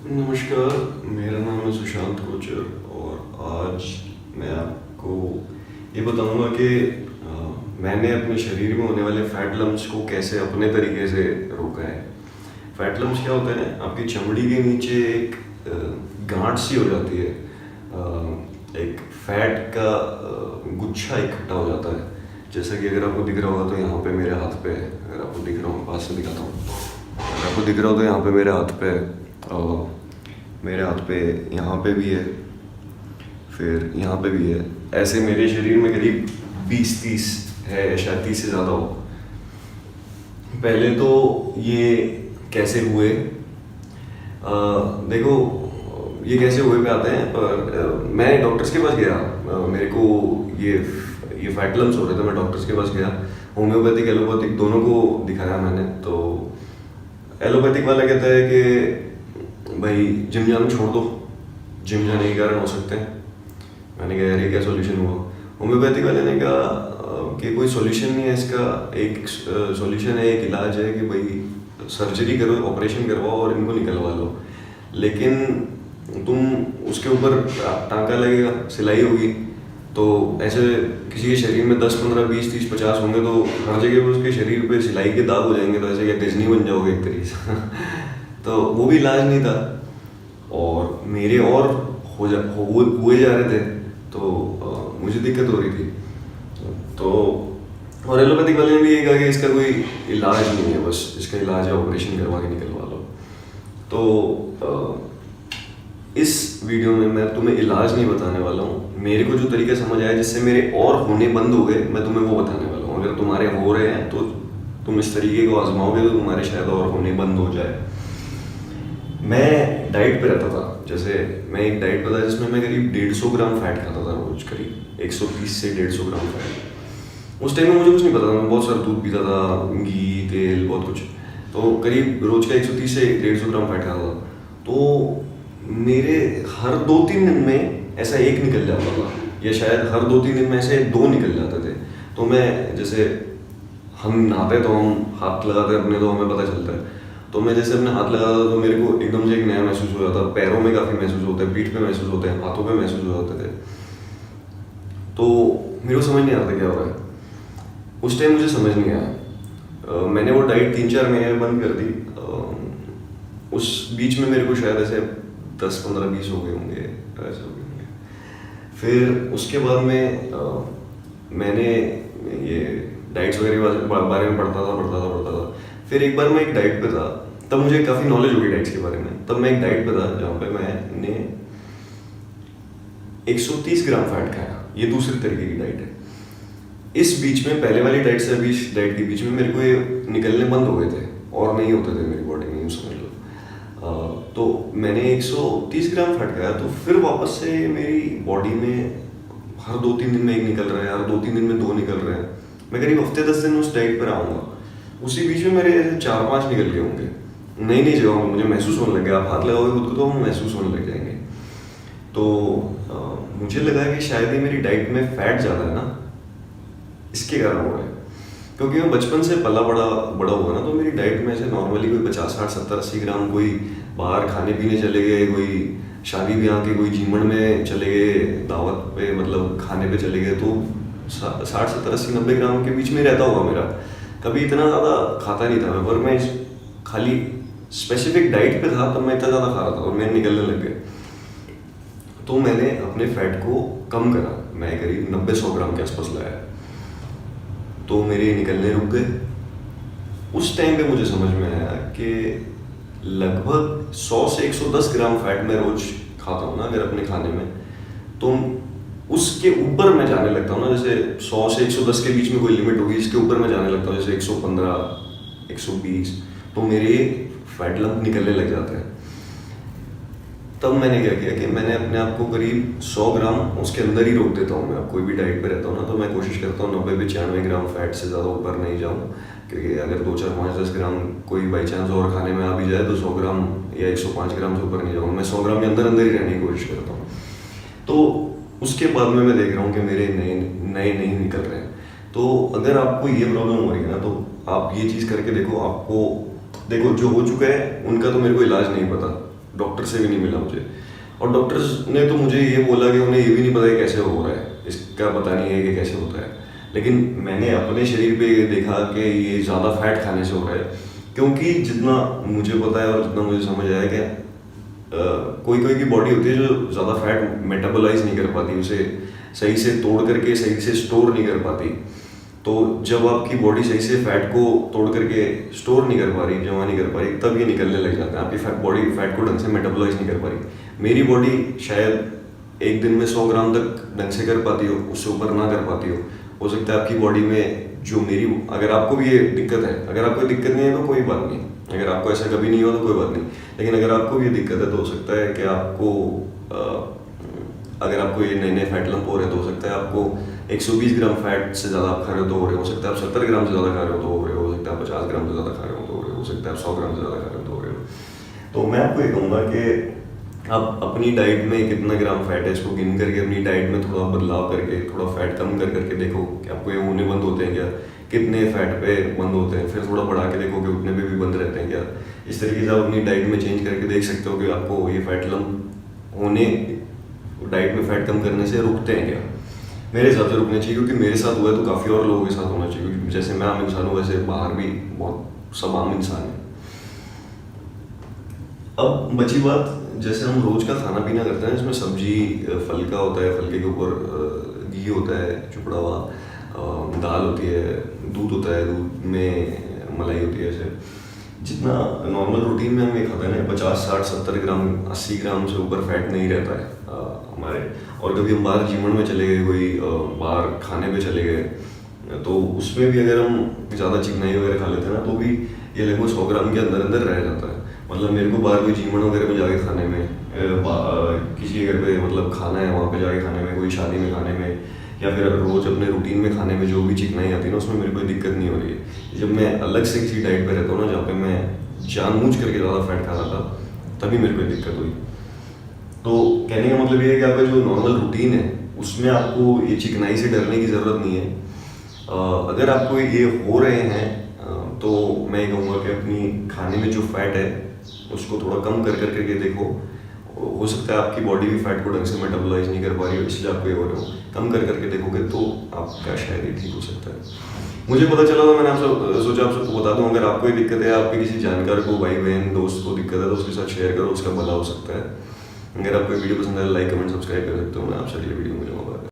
नमस्कार, मेरा नाम है सुशांत कोचर और आज मैं आपको ये बताऊंगा कि मैंने अपने शरीर में होने वाले फैट लम्प्स को कैसे अपने तरीके से रोका है। फैट लम्प्स क्या होते हैं? आपकी चमड़ी के नीचे एक गांठ सी हो जाती है, एक फैट का गुच्छा इकट्ठा हो जाता है। जैसा कि अगर आपको दिख रहा होगा तो यहाँ पे मेरे हाथ पे है। अगर आपको दिख रहा हो, पास से दिखाता हूँ। अगर आपको दिख रहा हो तो यहाँ पे मेरे हाथ पे है, मेरे हाथ पे यहाँ पे भी है, फिर यहाँ पे भी है। ऐसे मेरे शरीर में करीब 20-30 है, शायद 30 से ज़्यादा हो। पहले तो ये कैसे हुए, देखो ये कैसे हुए पे आते हैं। पर मैं डॉक्टर्स के पास गया, मेरे को ये फैट लम्प्स हो रहे थे। मैं डॉक्टर्स के पास गया, होम्योपैथिक एलोपैथिक दोनों को दिखाया मैंने। तो एलोपैथिक वाला कहता है कि भाई जिम जाना छोड़ दो, जिम जाने के कारण हो सकते हैं। मैंने कहा यार ये क्या सॉल्यूशन हुआ? होम्योपैथिक वाले ने कहा कि कोई सॉल्यूशन नहीं है इसका, एक सॉल्यूशन है, एक इलाज है कि भाई सर्जरी करो, ऑपरेशन करवाओ और इनको निकलवा लो। लेकिन तुम उसके ऊपर टांका लगेगा, सिलाई होगी, तो ऐसे किसी के शरीर में 10, 15, 20, 30, 50 होंगे तो हर जगह पे उसके शरीर पे सिलाई के दाग हो जाएंगे। तो ऐसे क्या गजनी बन जाओगे एक तरीके से। तो वो भी इलाज नहीं था और मेरे और हुए जा रहे थे। तो मुझे दिक्कत हो रही थी। तो और एलोपैथिक वाले ने भी ये कहा कि इसका कोई इलाज नहीं है, बस इसका इलाज है ऑपरेशन करवा के निकलवा लो। तो इस वीडियो में मैं तुम्हें इलाज नहीं बताने वाला हूँ। मेरे को जो तरीका समझ आया जिससे मेरे और होने बंद हो गए, मैं तुम्हें वो बताने वाला हूँ। अगर तुम्हारे हो रहे हैं तो तुम इस तरीके को आजमाओगे तो तुम्हारे शायद और होने बंद हो जाए। मैं डाइट पे रहता था, जैसे मैं एक डाइट पे था जिसमें मैं करीब 150 ग्राम फैट खाता था रोज, करीब 130 से 150 ग्राम फैट। उस टाइम में मुझे कुछ नहीं पता था, मैं बहुत सारा दूध पीता था, घी, तेल, बहुत कुछ। तो करीब रोज का 130 से 150 ग्राम फैट खाता था। तो मेरे हर 2-3 दिन में ऐसा एक निकल जाता था, या शायद हर 2-3 दिन में ऐसे 2 निकल जाते थे। तो मैं जैसे हम नहाते तो हम हाथ लगाते अपने, तो हमें पता चलता है। तो मैं जैसे अपने हाथ लगाता था तो मेरे को एकदम से एक नया महसूस हो जाता। पैरों में काफ़ी महसूस होता है, पीठ पे महसूस होते हैं, हाथों पे महसूस हो जाते थे। तो मेरे को समझ नहीं आता क्या हो रहा है। उस टाइम मुझे समझ नहीं आया। मैंने वो डाइट 3-4 महीने में बंद कर दी। उस बीच में मेरे को शायद ऐसे 10, 15, 20 हो गए होंगे, ऐसे हो गए होंगे। फिर उसके बाद में मैंने ये डाइट्स वगैरह के बारे में पढ़ता था। फिर एक बार मैं एक डाइट पे था, तब मुझे काफ़ी नॉलेज होगी डाइट्स के बारे में। तब मैं एक डाइट पे था जहाँ पे मैंने 130 ग्राम फैट खाया। ये दूसरी तरीके की डाइट है। इस बीच में पहले वाली डाइट से अभी इस डाइट के बीच में मेरे को ये निकलने बंद हो गए थे और नहीं होते थे मेरी बॉडी में, यूँ समझ लो। तो मैंने 130 ग्राम फैट खाया, तो फिर वापस से मेरी बॉडी में हर 2-3 दिन में एक निकल रहा है, हर 2-3 दिन में 2 निकल रहे हैं। मैं करीब हफ्ते 10 दिन उस डाइट पर आऊँगा, उसी बीच में मेरे ऐसे 4-5 निकल गए होंगे। नई नई जगहों में मुझे महसूस होने लग गया। आप हाथ लगाओगे खुद को तो महसूस होने लग जाएंगे। तो मुझे लगा कि शायद ये मेरी डाइट में फैट ज़्यादा है ना, इसके कारण हो रहा है। क्योंकि मैं बचपन से पला बड़ा हुआ ना, तो मेरी डाइट में ऐसे नॉर्मली कोई 50, 60, 70, 80 ग्राम, कोई बाहर खाने पीने चले गए, कोई शादी ब्याह के कोई जीवन में चले गए, दावत पे मतलब खाने पे चले गए, तो 60, 70, 80, 90 ग्राम के बीच में रहता होगा मेरा। कभी इतना ज़्यादा खाता नहीं था मैं, पर मैं खाली स्पेसिफिक डाइट पे था तब मैं इतना ज़्यादा खा रहा था और मेरे निकलने लग गए। तो मैंने अपने फैट को कम करा, मैं करीब 90-100 ग्राम के आसपास लाया, तो मेरे निकलने रुक गए। उस टाइम पे मुझे समझ में आया कि लगभग 100 से 110 ग्राम फैट मैं रोज खाता हूँ ना अगर अपने खाने में, तो उसके ऊपर मैं जाने लगता हूँ ना। जैसे 100 से 110 के बीच में कोई लिमिट होगी, इसके ऊपर मैं जाने लगता हूँ, जैसे 115, 120, तो मेरे फैट लंप निकलने लग जाते हैं। तब मैंने क्या किया कि मैंने अपने आप को करीब 100 ग्राम उसके अंदर ही रोक देता हूँ। मैं कोई भी डाइट पे रहता हूँ ना, तो मैं कोशिश करता हूँ 90-95 ग्राम फैट से ज़्यादा ऊपर नहीं जाऊँ। क्योंकि अगर 2, 4, 5, 10 ग्राम कोई बाई चांस और खाने में आ भी जाए तो 100 ग्राम या 105 ग्राम से ऊपर नहीं जाऊँगा। मैं 100 ग्राम के अंदर अंदर ही रहने की कोशिश करता हूँ। तो उसके बाद में मैं देख रहा हूँ कि मेरे नए नहीं निकल रहे हैं। तो अगर आपको ये प्रॉब्लम हो रही है ना, तो आप ये चीज़ करके देखो। आपको देखो जो हो चुका है उनका तो मेरे को इलाज नहीं पता, डॉक्टर से भी नहीं मिला मुझे। और डॉक्टर्स ने तो मुझे ये बोला कि उन्हें ये भी नहीं पता कि कैसे हो रहा है, इसका पता नहीं है कि कैसे होता है। लेकिन मैंने अपने शरीर पे ये देखा कि ये ज़्यादा फैट खाने से हो रहा है, क्योंकि जितना मुझे पता है और जितना मुझे समझ आया कि कोई कोई की बॉडी होती है जो ज़्यादा फैट मेटाबोलाइज नहीं कर पाती, उसे सही से तोड़ करके सही से स्टोर नहीं कर पाती। तो जब आपकी बॉडी सही से फैट को तोड़ करके स्टोर नहीं कर पा रही, जमा नहीं कर पा रही, तब ये निकलने लग जाता है। आपकी बॉडी फैट को ढंग से मेटाबोलाइज नहीं कर पा रही। मेरी बॉडी शायद एक दिन में 100 ग्राम तक ढंग से कर पाती हो, उससे ऊपर ना कर पाती हो सकता है आपकी बॉडी में जो मेरी, अगर आपको भी ये दिक्कत है, अगर आपको दिक्कत नहीं है तो कोई बात नहीं, अगर आपको ऐसा कभी नहीं हुआ तो कोई बात नहीं, लेकिन अगर आपको भी ये दिक्कत है तो हो सकता है कि आपको अगर आपको ये नए नए फैट लंप हो रहे हैं तो हो सकता है आपको 120 ग्राम फैट से ज़्यादा आप खा रहे हो तो हो रहे हो सकता है आप 70 ग्राम से ज़्यादा खा रहे हो तो हो रहे हो सकता है आप 50 ग्राम से ज़्यादा खा रहे हो तो हो सकता है आप 100 ग्राम से ज़्यादा खा रहे हो तो हो रहे हो। तो मैं आपको ये कहूँगा कि आप अपनी डाइट में कितना ग्राम फैट है इसको गिन करके अपनी डाइट में थोड़ा बदलाव करके थोड़ा फैट कम कर करके देखो कि आपको ये होने बंद होते हैं क्या, कितने फैट पे बंद होते हैं, फिर थोड़ा बढ़ा के देखो कि उतने पे भी बंद रहते हैं क्या। इस तरीके से आप अपनी डाइट में चेंज करके देख सकते हो कि आपको ये फैट लंप होने, डाइट में फैट कम करने से रुकते हैं क्या। मेरे हिसाब से रुकने चाहिए, क्योंकि मेरे साथ हुआ है तो काफ़ी और लोगों के साथ होना चाहिए, क्योंकि जैसे मैं आम इंसान हूँ वैसे बाहर भी बहुत सब आम इंसान है। अब बची बात, जैसे हम रोज का खाना पीना करते हैं इसमें सब्जी फल का होता है, फल के ऊपर घी होता है चुपड़ा हुआ, दाल होती है, दूध होता है, दूध में मलाई होती है। ऐसे जितना नॉर्मल रूटीन में हम ये खाते हैं ना 50 60 70 ग्राम 80 ग्राम से ऊपर फैट नहीं रहता है हमारे। और कभी हम बाहर जीवन में चले गए, कोई बाहर खाने पे चले गए, तो उसमें भी अगर हम ज़्यादा चिकनाई वगैरह खा लेते हैं ना तो भी ये लगभग 100 ग्राम के अंदर अंदर रह जाता है। मतलब मेरे को बाहर कोई जीवन वगैरह में जाके खाने में, किसी के घर पे मतलब खाना है वहाँ पे जाके खाने में, कोई शादी में खाने में, या फिर रोज अपने रूटीन में खाने में जो भी चिकनाई आती है ना उसमें मेरी कोई दिक्कत नहीं हो रही है। जब मैं अलग से किसी डाइट पे रहता हूँ ना जहाँ पे मैं जानबूझ करके ज़्यादा फैट खा रहा था, तभी मेरे को दिक्कत हुई। तो कहने का मतलब ये है कि आपका जो नॉर्मल रूटीन है उसमें आपको ये चिकनाई से डरने की ज़रूरत नहीं है। अगर आपको ये हो रहे हैं तो मैं ये कहूँगा कि अपनी खाने में जो फैट है उसको थोड़ा कम कर करके देखो। हो सकता है आपकी बॉडी भी फैट को ढंग से मेटाबोलाइज नहीं कर पा रही हो, इसलिए आपको ये हो रहे हो। कम कर करके देखोगे तो आपका शायद ही ठीक हो सकता है। मुझे पता चला तो मैंने आपसे सोचा आप सबको बता दूं। अगर आपको ये दिक्कत है, आपके किसी जानकार को, भाई बहन दोस्त को दिक्कत है तो उसके साथ शेयर करो, उसका भला हो सकता है। अगर आपको वीडियो पसंद आए लाइक कमेंट सब्सक्राइब कर सकते हो। मैं आपसे अगले वीडियो में मिलूंगा।